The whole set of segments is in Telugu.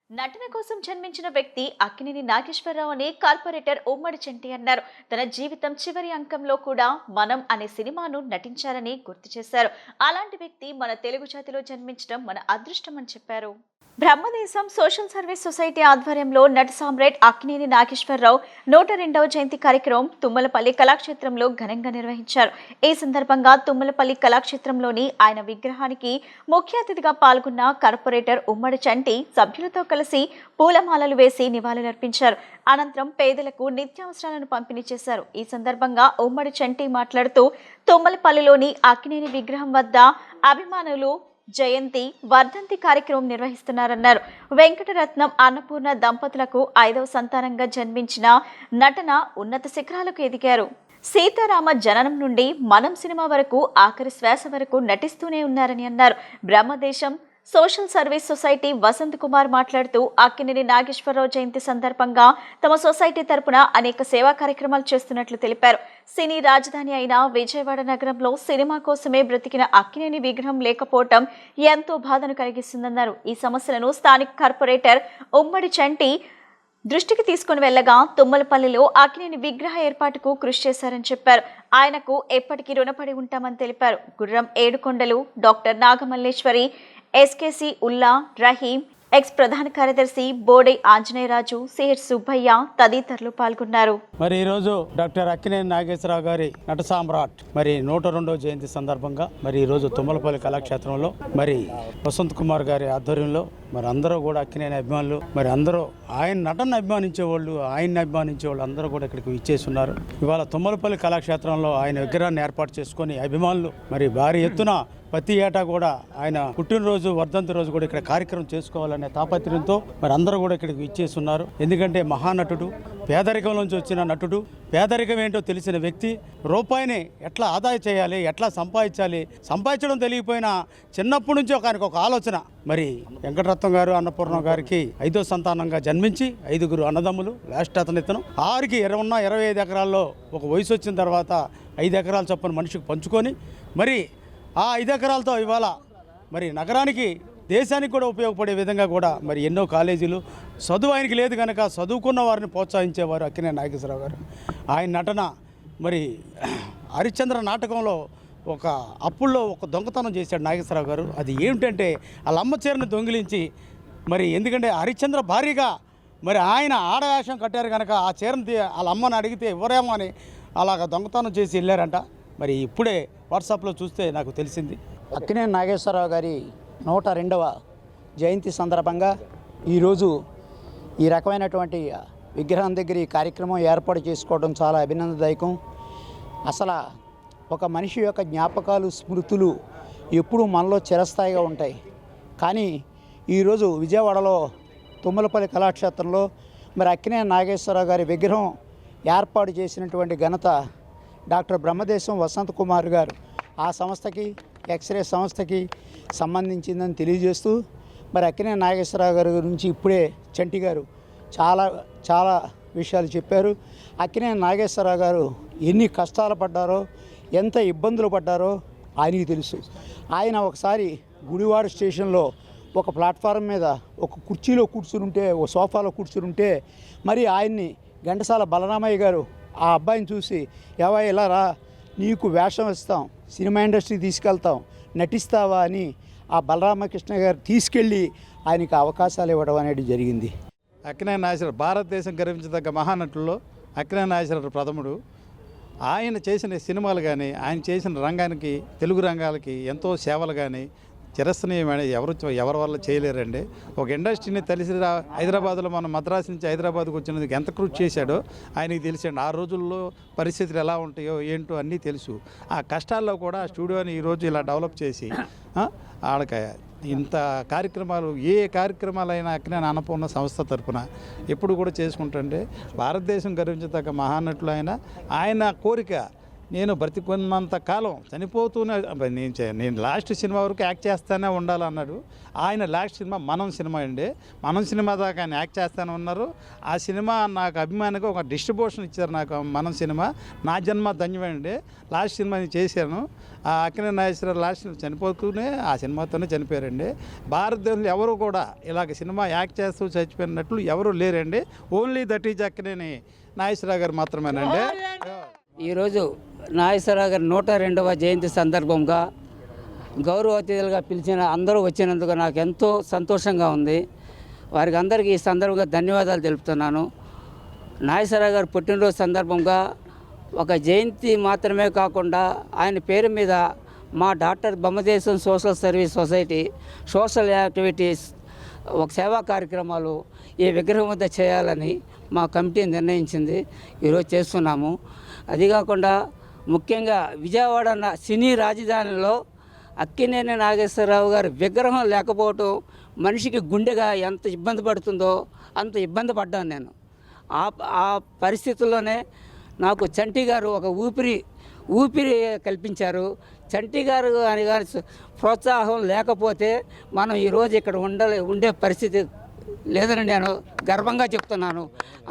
నటన కోసం జన్మించిన వ్యక్తి అక్కినేని నాగేశ్వరరావు అని కార్పొరేటర్ ఉమ్మడి చంటి అన్నారు. తన జీవితం చివరి అంకంలో కూడా మనం అనే సినిమాను నటించారని గుర్తు చేశారు. అలాంటి వ్యక్తి మన తెలుగు జాతిలో జన్మించడం మన అదృష్టం అని చెప్పారు. బ్రహ్మదేశం సోషల్ సర్వీస్ సొసైటీ ఆధ్వర్యంలో నట సామ్రాట్ అక్కినేని నాగేశ్వరరావు 102వ జయంతి కార్యక్రమం తుమ్మలపల్లి కళాక్షేత్రంలో ఘనంగా నిర్వహించారు. ఈ సందర్భంగా తుమ్మలపల్లి కళాక్షేత్రంలోని ఆయన విగ్రహానికి ముఖ్య అతిథిగా పాల్గొన్న కార్పొరేటర్ ఉమ్మడి చంటి సభ్యులతో కలిసి పూలమాలలు వేసి నివాళులర్పించారు. అనంతరం పేదలకు నిత్యావసరాలను పంపిణీ చేశారు. ఈ సందర్భంగా ఉమ్మడి చంటి మాట్లాడుతూ తుమ్మలపల్లిలోని అక్కినేని విగ్రహం వద్ద అభిమానులు జయంతి వర్ధంతి కార్యక్రమం నిర్వహిస్తున్నారన్నారు. వెంకటరత్నం అన్నపూర్ణ దంపతులకు 5వ సంతానంగా జన్మించిన నటన ఉన్నత శిఖరాలకు ఎదిగారు. సీతారామ జననం నుండి మనం సినిమా వరకు ఆఖరి శ్వాస వరకు నటిస్తూనే ఉన్నారని అన్నారు. Brahmadesam social service society Vasanth Kumar మాట్లాడుతూ అక్కినేని నాగేశ్వరరావు జయంతి సందర్భంగా తమ సొసైటీ తరపున అనేక సేవా కార్యక్రమాలు చేస్తున్నట్లు తెలిపారు. సినీ రాజధాని అయిన విజయవాడ నగరంలో సినిమా కోసమే బ్రతికిన అక్కినేని విగ్రహం లేకపోవటం ఎంతో బాధను కలిగిస్తుందన్నారు. ఈ సమస్యలను స్థానిక కార్పొరేటర్ ఉమ్మడి చంటి దృష్టికి తీసుకుని వెళ్లగా తుమ్మలపల్లిలో అక్కినేని విగ్రహ ఏర్పాటుకు కృషి చేశారని చెప్పారు. ఆయనకు ఎప్పటికీ రుణపడి ఉంటామని తెలిపారు. గుర్రం ఏడుకొండలు, డాక్టర్ నాగమల్లేశ్వరి, ఎస్కేసి ఉల్లా, రహీం, ఎక్స్ ప్రధాన కార్యదర్శి బోడే ఆంజనేయరాజు, సిహెచ్ సుబ్బయ్య తదితరులు పాల్గొన్నారు. మరి ఈరోజు డాక్టర్ అక్కినేని నాగేశ్వరరావు గారి నట సామ్రాట్ మరి 102వ జయంతి సందర్భంగా మరి ఈరోజు తుమ్మలపల్లి కళాక్షేత్రంలో మరి వసంత్ కుమార్ గారి ఆధ్వర్యంలో మరి అందరూ కూడా అక్కినేని అభిమానులు మరి అందరూ ఆయన నటన ఆయన్ని అభిమానించే వాళ్ళు అందరూ కూడా ఇక్కడికి విచ్చేసి ఉన్నారు. ఇవాళ తుమ్మలపల్లి కళాక్షేత్రంలో ఆయన విగ్రహాన్ని ఏర్పాటు చేసుకొని అభిమానులు మరి భారీ ఎత్తున ప్రతి ఏటా కూడా ఆయన పుట్టినరోజు వర్ధంతి రోజు కూడా ఇక్కడ కార్యక్రమం చేసుకోవాలనే తాపత్రయంతో మరి అందరూ కూడా ఇక్కడికి విచ్చేసి ఉన్నారు. ఎందుకంటే మహానటుడు, పేదరికం నుంచి వచ్చిన నటుడు, పేదరికం ఏంటో తెలిసిన వ్యక్తి, రూపాయిని ఎట్లా ఆదాయం చేయాలి, ఎట్లా సంపాదించడం తెలియపోయినా చిన్నప్పటి నుంచి ఆయనకు ఒక ఆలోచన. మరి వెంకటరత్నం గారు అన్నపూర్ణ గారికి 5వ సంతానంగా జన్మించి 5గురు అన్నదమ్ములు, లాస్ట్ ఇతను 6కి 25 ఎకరాల్లో ఒక వయసు వచ్చిన తర్వాత 5 ఎకరాల చొప్పున మనిషికి పంచుకొని మరి ఆ 5 ఎకరాలతో ఇవాళ మరి నగరానికి, దేశానికి కూడా ఉపయోగపడే విధంగా కూడా మరి ఎన్నో కాలేజీలు, చదువు ఆయనకి లేదు కనుక చదువుకున్న వారిని ప్రోత్సహించేవారు అక్కినేని నాగేశ్వరరావు గారు. ఆయన నటన మరి హరిశ్చంద్ర నాటకంలో అప్పుల్లో ఒక దొంగతనం చేశాడు నాగేశ్వరరావు గారు. అది ఏమిటంటే వాళ్ళ అమ్మ చీరను దొంగిలించి మరి ఎందుకంటే హరిశ్చంద్ర భారీగా మరి ఆయన ఆడవేషం కట్టారు కనుక ఆ చీరను వాళ్ళ అమ్మని అడిగితే ఇవ్వరేమో అని అలాగ దొంగతనం చేసి వెళ్ళారంట. మరి ఇప్పుడే వాట్సాప్లో చూస్తే నాకు తెలిసింది. అక్కినేని నాగేశ్వరరావు గారి 102వ జయంతి సందర్భంగా ఈరోజు ఈ రకమైనటువంటి విగ్రహం దగ్గర ఈ కార్యక్రమం ఏర్పాటు చేసుకోవడం చాలా అభినందనదాయకం. అసలు ఒక మనిషి యొక్క జ్ఞాపకాలు, స్మృతులు ఎప్పుడూ మనలో చిరస్థాయిగా ఉంటాయి. కానీ ఈరోజు విజయవాడలో తుమ్మలపల్లి కళాక్షేత్రంలో మరి అక్కినేని నాగేశ్వరరావు గారి విగ్రహం ఏర్పాటు చేసినటువంటి ఘనత డాక్టర్ బ్రహ్మదేశం వసంత్ కుమార్ గారు ఆ సంస్థకి, ఎక్స్రే సంస్థకి సంబంధించిందని తెలియజేస్తూ మరి అక్కినేని నాగేశ్వరరావు గారి గురించి ఇప్పుడే చంటి గారు చాలా విషయాలు చెప్పారు. అక్కినేని నాగేశ్వరరావు గారు ఎన్ని కష్టాలు పడ్డారో, ఎంత ఇబ్బందులు పడ్డారో ఆయనకి తెలుసు. ఆయన ఒకసారి గుడివాడ స్టేషన్లో ఒక ప్లాట్ఫారం మీద ఒక కుర్చీలో కూర్చునుంటే, ఒక సోఫాలో కూర్చునుంటే మరి ఆయన్ని ఘంటసాల బలరామయ్య గారు ఆ అబ్బాయిని చూసి, ఇలా రా, నీకు వేషం ఇస్తాం, సినిమా ఇండస్ట్రీకి తీసుకెళ్తాం, నటిస్తావా అని ఆ బలరామకృష్ణ గారు తీసుకెళ్ళి ఆయనకి అవకాశాలు ఇవ్వడం అనేది జరిగింది. అక్కినేని నాగేశ్వరరావు భారతదేశం గర్వించదగ్గ మహానటుల్లో అక్కినేని నాగేశ్వరరావు ప్రథముడు. ఆయన చేసిన సినిమాలు కానీ, ఆయన చేసిన రంగానికి, తెలుగు రంగాలకి ఎంతో సేవలు కానీ చిరస్థనీయమైన ఎవరి వల్ల చేయలేరండి. ఒక ఇండస్ట్రీని తెలిసి హైదరాబాద్లో మనం మద్రాసు నుంచి హైదరాబాద్కు వచ్చినందుకు ఎంత కృషి చేశాడో ఆయనకి తెలిసండి. ఆ రోజుల్లో పరిస్థితులు ఎలా ఉంటాయో ఏంటో అన్నీ తెలుసు. ఆ కష్టాల్లో కూడా ఆ స్టూడియోని ఈరోజు ఇలా డెవలప్ చేసి ఆడక ఇంత కార్యక్రమాలు, ఏ కార్యక్రమాలైనా అక్కినేని అన్నపూర్ణ సంస్థ తరఫున ఎప్పుడు కూడా చేసుకుంటుంటే భారతదేశం గర్వించదగ్గ మహానటులు ఆయన కోరిక నేను బ్రతికున్నంత కాలం చనిపోతూనే నేను లాస్ట్ సినిమా వరకు యాక్ట్ చేస్తానే ఉండాలన్నాడు. ఆయన లాస్ట్ సినిమా మనం సినిమా అండి. మనం సినిమా దాకా ఆయన యాక్ట్ చేస్తూనే ఉన్నారు. ఆ సినిమా నాకు అభిమానిగా ఒక డిస్ట్రిబ్యూషన్ ఇచ్చారు నాకు మనం సినిమా. నా జన్మ ధన్యమండి. లాస్ట్ సినిమా నేను చేశాను. ఆ అక్కినేని నాగేశ్వరరావు లాస్ట్ సినిమా చనిపోతూనే ఆ సినిమాతోనే చనిపోయారండి. భారతదేశంలో ఎవరు కూడా ఇలాగ సినిమా యాక్ట్ చేస్తూ చచ్చిపోయినట్లు ఎవరు లేరండి. Only that is Akkineni Nageswara Rao గారు మాత్రమేనండి. ఈరోజు నాగేశ్వరరావు గారి 102వ జయంతి సందర్భంగా గౌరవ అతిథులుగా పిలిచిన అందరూ వచ్చినందుకు నాకు ఎంతో సంతోషంగా ఉంది. వారికి అందరికీ ఈ సందర్భంగా ధన్యవాదాలు తెలుపుతున్నాను. నాగేశ్వరరావు గారు పుట్టినరోజు సందర్భంగా ఒక జయంతి మాత్రమే కాకుండా ఆయన పేరు మీద మా doctor Bommadesam social service society social activities ఒక సేవా కార్యక్రమాలు ఈ విగ్రహం వద్ద చేయాలని మా కమిటీ నిర్ణయించింది. ఈరోజు చేస్తున్నాము. అది కాకుండా ముఖ్యంగా విజయవాడ సినీ రాజధానిలో అక్కినేని నాగేశ్వరరావు గారి విగ్రహం లేకపోవటం మనిషికి గుండెగా ఎంత ఇబ్బంది పడుతుందో అంత ఇబ్బంది పడ్డాను నేను. ఆ పరిస్థితుల్లోనే నాకు చంటి గారు ఒక ఊపిరి కల్పించారు. చంటి గారు అని గారి ప్రోత్సాహం లేకపోతే మనం ఈరోజు ఇక్కడ ఉండే పరిస్థితి లేదని నేను గర్వంగా చెప్తున్నాను.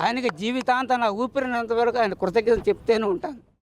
ఆయనకి జీవితాంతం నా ఊపిరినంత వరకు ఆయన కృతజ్ఞత చెప్తూనే ఉంటాను.